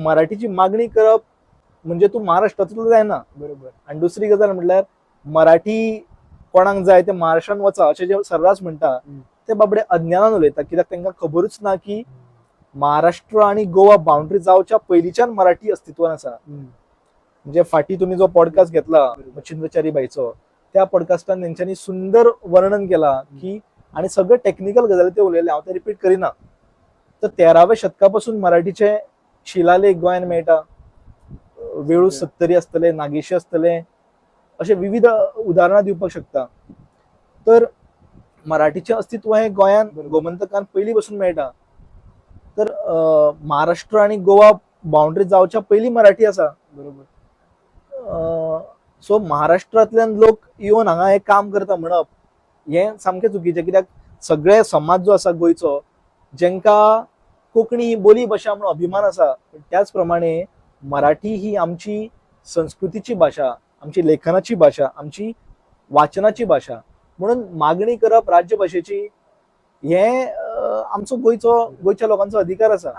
मराठीची मागणी करप म्हणजे तू महाराष्ट्रातलो जायना. बरोबर. आणि दुसरी गजाल म्हटल्यार मराठी कोणाक जाय ते महाराष्ट्रान वचा अशें जे सर्रास म्हणटा ते बाबडे अज्ञानान उलयता. कित्याक तांकां खबरूच ना की महाराष्ट्र आणि गोवा बाउंड्री जावच्या पयलींच्यान मराठी अस्तित्वान आसा. म्हणजे फाटी तुम्ही जो पॉडकास्ट घेतला मच्छिंद्रचारी बाईचो, त्या पॉडकास्टान तेंच्यांनी सुंदर वर्णन केला की आणि सगळे टेक्निकल गजाली ते उलयले, हांव ते रिपीट करिना. तर 13व्या शतकापासून मराठीचे शिलालेख गोंयान मेळटा. वेळू सत्तरी आसतले, नागेशी आसतले, अशे विविध उदाहरणां दिवपाक शकता. तर मराठीचे अस्तित्व हे गोंयान गोमंतकान पयलीं पासून मेळटा. तर महाराष्ट्र आणि गोवा बाउंड्री जावच्या पयलीं मराठी आसा. बरोबर. सो महाराष्ट्रांतल्यान लोक येवन हांगा हे काम करता म्हणप हे सामकें चुकीचें. कित्याक सगळे समाज जो आसा गोंयचो जेंका कोंकणी बोली भाशा म्हणून अभिमान आसा, त्याच प्रमाणे मराठी ही आमची संस्कृतीची भाषा, आमची लेखनाची भाषा, आमची वाचनाची भाषा. म्हणून मागणी करप राज्यभाशेची हे आमचो गोंयच्या लोकांचो अधिकार आसा.